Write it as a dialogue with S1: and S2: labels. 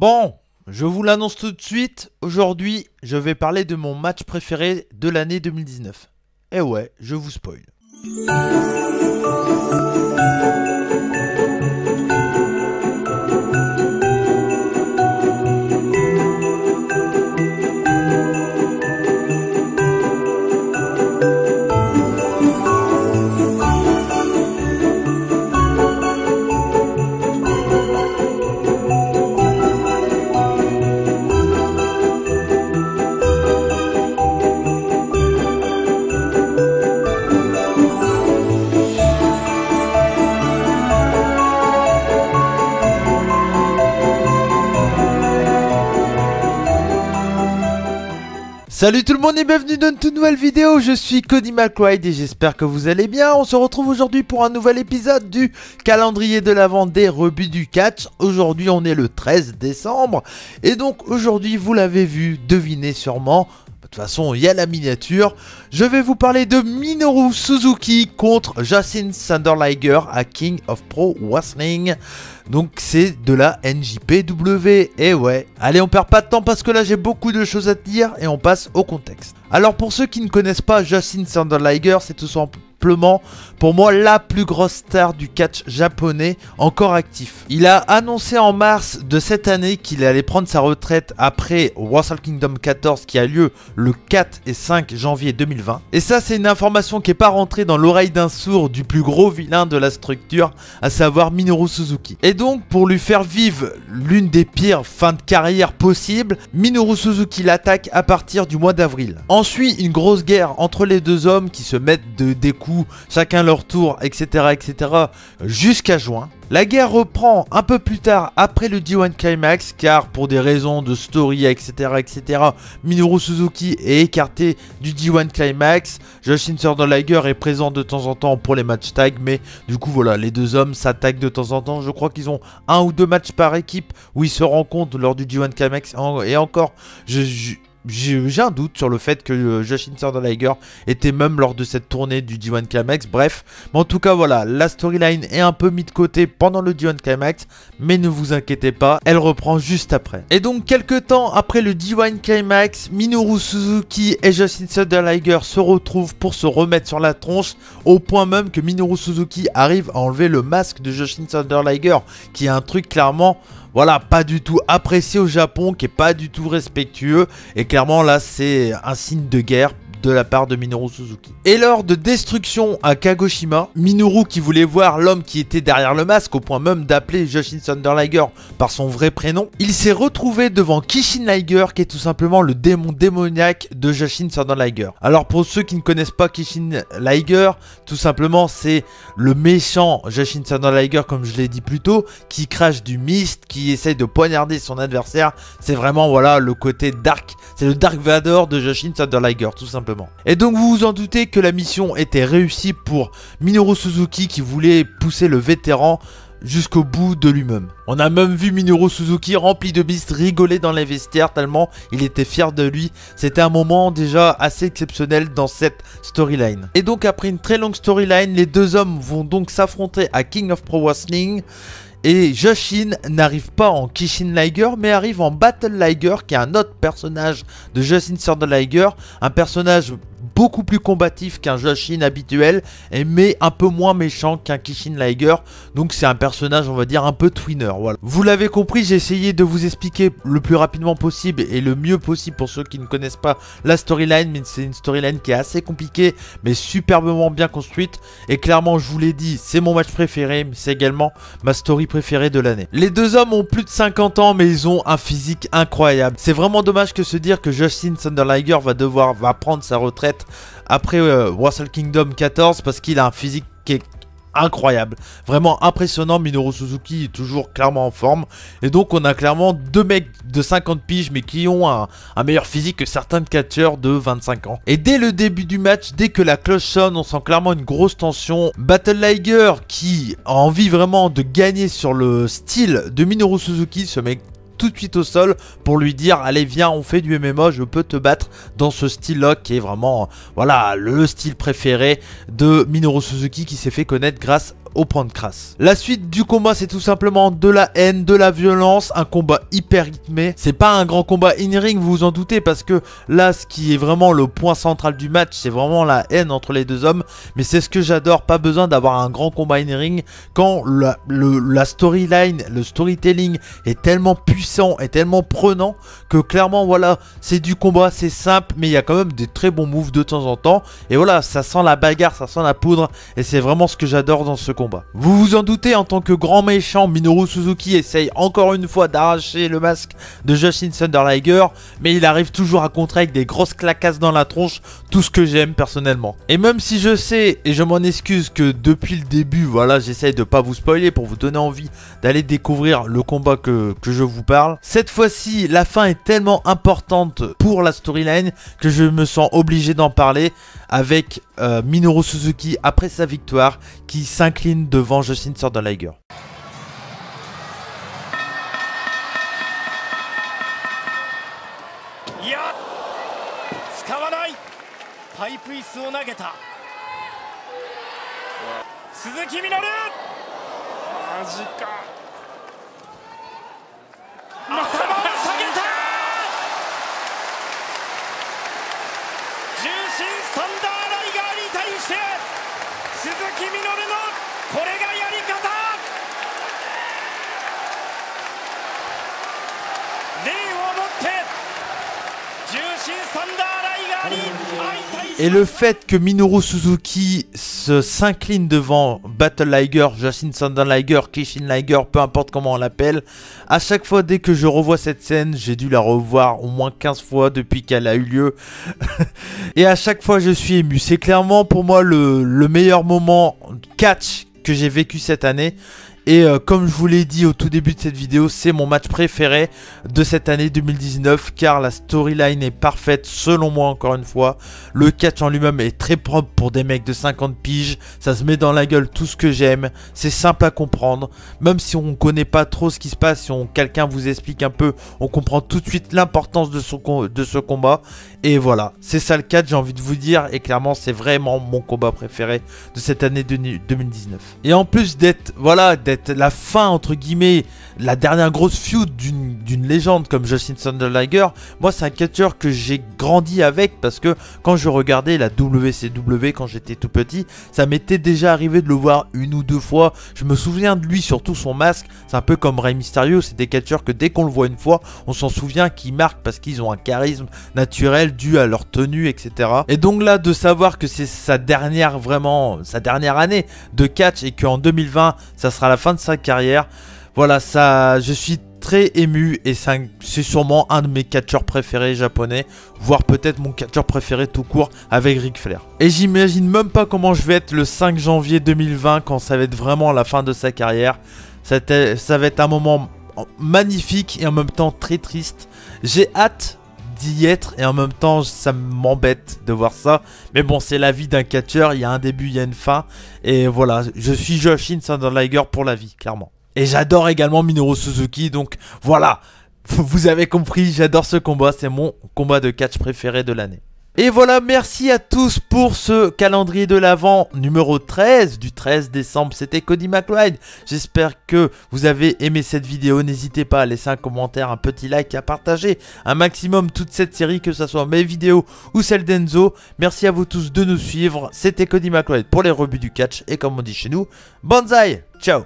S1: Bon, je vous l'annonce tout de suite, aujourd'hui, je vais parler de mon match préféré de l'année 2019. Et ouais, je vous spoil. Salut tout le monde et bienvenue dans une toute nouvelle vidéo, je suis Cody McBride et j'espère que vous allez bien. On se retrouve aujourd'hui pour un nouvel épisode du calendrier de l'Avent des rebuts du catch. Aujourd'hui on est le 13 décembre et donc aujourd'hui vous l'avez vu, devinez sûrement. De toute façon, il y a la miniature. Je vais vous parler de Minoru Suzuki contre Jushin Thunder Liger à King of Pro Wrestling. Donc c'est de la NJPW. Et ouais. Allez, on perd pas de temps parce que là j'ai beaucoup de choses à te dire et on passe au contexte. Alors pour ceux qui ne connaissent pas Jushin Thunder Liger, c'est tout simplement pour moi la plus grosse star du catch japonais encore actif. Il a annoncé en mars de cette année qu'il allait prendre sa retraite après Wrestle Kingdom 14 qui a lieu le 4 et 5 janvier 2020. Et ça c'est une information qui n'est pas rentrée dans l'oreille d'un sourd du plus gros vilain de la structure, à savoir Minoru Suzuki. Et donc pour lui faire vivre l'une des pires fins de carrière possibles, Minoru Suzuki l'attaque à partir du mois d'avril. Ensuite une grosse guerre entre les deux hommes qui se mettent des coups chacun leur tour, etc. jusqu'à juin. La guerre reprend un peu plus tard après le G1 Climax car pour des raisons de story, etc. Minoru Suzuki est écarté du G1 Climax. Jushin Thunder Liger est présent de temps en temps pour les matchs tag, mais du coup voilà, les deux hommes s'attaquent de temps en temps. Je crois qu'ils ont un ou deux matchs par équipe où ils se rencontrent lors du G1 Climax et encore j'ai un doute sur le fait que Jushin Thunder Liger était même lors de cette tournée du G1 Climax. Bref, mais en tout cas voilà, la storyline est un peu mise de côté pendant le G1 Climax, mais ne vous inquiétez pas, elle reprend juste après. Et donc quelques temps après le G1 Climax, Minoru Suzuki et Jushin Thunder Liger se retrouvent pour se remettre sur la tronche, au point même que Minoru Suzuki arrive à enlever le masque de Jushin Thunder Liger, qui est un truc clairement... voilà, pas du tout apprécié au Japon, qui est pas du tout respectueux. Et clairement là c'est un signe de guerre de la part de Minoru Suzuki. Et lors de Destruction à Kagoshima, Minoru qui voulait voir l'homme qui était derrière le masque, au point même d'appeler Jushin Thunder Liger par son vrai prénom, il s'est retrouvé devant Kishin Liger qui est tout simplement le démon démoniaque de Jushin Thunder Liger. Alors pour ceux qui ne connaissent pas Kishin Liger, tout simplement c'est le méchant Jushin Thunder Liger comme je l'ai dit plus tôt, qui crache du mist, qui essaye de poignarder son adversaire. C'est vraiment voilà le côté dark, c'est le Dark Vador de Jushin Thunder Liger tout simplement. Et donc vous vous en doutez que la mission était réussie pour Minoru Suzuki qui voulait pousser le vétéran jusqu'au bout de lui-même. On a même vu Minoru Suzuki rempli de bistes rigoler dans les vestiaires tellement il était fier de lui. C'était un moment déjà assez exceptionnel dans cette storyline. Et donc après une très longue storyline, les deux hommes vont donc s'affronter à King of Pro Wrestling. Et Jushin n'arrive pas en Kishin Liger mais arrive en Battle Liger qui est un autre personnage de Jushin Thunder Liger. Un personnage beaucoup plus combatif qu'un Jushin habituel mais un peu moins méchant qu'un Kishin Liger. Donc c'est un personnage on va dire un peu twinner, voilà. Vous l'avez compris, j'ai essayé de vous expliquer le plus rapidement possible et le mieux possible pour ceux qui ne connaissent pas la storyline. Mais c'est une storyline qui est assez compliquée mais superbement bien construite. Et clairement je vous l'ai dit, c'est mon match préféré mais c'est également ma story préférée de l'année. Les deux hommes ont plus de 50 ans mais ils ont un physique incroyable. C'est vraiment dommage que se dire que Jushin Thunder Liger va prendre sa retraite après Wrestle Kingdom 14 parce qu'il a un physique qui est incroyable, vraiment impressionnant. Minoru Suzuki est toujours clairement en forme et donc on a clairement deux mecs de 50 piges mais qui ont un meilleur physique que certains catcheurs de 25 ans. Et dès le début du match, dès que la cloche sonne, on sent clairement une grosse tension. Battle Liger qui a envie vraiment de gagner sur le style de Minoru Suzuki, ce mec tout de suite au sol pour lui dire allez viens on fait du MMA, je peux te battre dans ce style là qui est vraiment voilà le style préféré de Minoru Suzuki qui s'est fait connaître grâce au point de crasse. La suite du combat, c'est tout simplement de la haine, de la violence, un combat hyper rythmé. C'est pas un grand combat in-ring, vous vous en doutez, parce que là, ce qui est vraiment le point central du match, c'est vraiment la haine entre les deux hommes. Mais c'est ce que j'adore, pas besoin d'avoir un grand combat in-ring quand la storyline, le storytelling est tellement puissant et tellement prenant que clairement, voilà, c'est du combat, c'est simple, mais il y a quand même des très bons moves de temps en temps. Et voilà, ça sent la bagarre, ça sent la poudre, et c'est vraiment ce que j'adore dans ce combat. Vous vous en doutez, en tant que grand méchant, Minoru Suzuki essaye encore une fois d'arracher le masque de Jushin Thunder Liger, mais il arrive toujours à contrer avec des grosses claquasses dans la tronche, tout ce que j'aime personnellement. Et même si je sais, et je m'en excuse, que depuis le début, voilà, j'essaye de pas vous spoiler pour vous donner envie d'aller découvrir le combat que je vous parle. Cette fois-ci, la fin est tellement importante pour la storyline que je me sens obligé d'en parler avec Minoru Suzuki après sa victoire qui s'incline devant Jushin Thunder Liger.
S2: パイプ椅子を投げた鈴木みのるマジか頭を下げた重心サンダーライガーに対して鈴木みのるのこれがやり方礼をもって重心サンダーライガーに相対
S1: Et le fait que Minoru Suzuki s'incline devant Battle Liger, Jushin Thunder Liger, Kishin Liger, peu importe comment on l'appelle, à chaque fois dès que je revois cette scène, j'ai dû la revoir au moins 15 fois depuis qu'elle a eu lieu. Et à chaque fois je suis ému. C'est clairement pour moi le meilleur moment catch que j'ai vécu cette année. Et comme je vous l'ai dit au tout début de cette vidéo, c'est mon match préféré de cette année 2019 car la storyline est parfaite selon moi encore une fois. Le catch en lui-même est très propre pour des mecs de 50 piges, ça se met dans la gueule tout ce que j'aime, c'est simple à comprendre. Même si on ne connaît pas trop ce qui se passe, si quelqu'un vous explique un peu, on comprend tout de suite l'importance de ce combat. Et voilà, c'est ça le catch, j'ai envie de vous dire, et clairement c'est vraiment mon combat préféré de cette année 2019. Et en plus d'être la fin entre guillemets, la dernière grosse feud d'une légende comme Jushin Thunder Liger, moi c'est un catcher que j'ai grandi avec parce que quand je regardais la WCW quand j'étais tout petit, ça m'était déjà arrivé de le voir une ou deux fois. Je me souviens de lui, surtout son masque, c'est un peu comme Rey Mysterio, c'est des catchers que dès qu'on le voit une fois, on s'en souvient qu'ils marquent parce qu'ils ont un charisme naturel dû à leur tenue, etc. Et donc là, de savoir que c'est sa dernière année de catch et qu'en 2020, ça sera la fin de sa carrière, voilà, ça, je suis très ému et c'est sûrement un de mes catcheurs préférés japonais, voire peut-être mon catcheur préféré tout court avec Ric Flair. Et j'imagine même pas comment je vais être le 5 janvier 2020 quand ça va être vraiment la fin de sa carrière. Ça va être un moment magnifique et en même temps très triste. J'ai hâte d'y être et en même temps ça m'embête de voir ça, mais bon, c'est la vie d'un catcheur, il y a un début, il y a une fin, et voilà, je suis Jushin Thunder Liger pour la vie, clairement. Et j'adore également Minoru Suzuki, donc voilà, vous avez compris, j'adore ce combat, c'est mon combat de catch préféré de l'année. Et voilà, merci à tous pour ce calendrier de l'Avent numéro 13 du 13 décembre. C'était Cody McLeod. J'espère que vous avez aimé cette vidéo. N'hésitez pas à laisser un commentaire, un petit like, à partager un maximum toute cette série, que ce soit mes vidéos ou celle d'Enzo. Merci à vous tous de nous suivre. C'était Cody McLeod pour les rebuts du catch. Et comme on dit chez nous, Banzai. Ciao.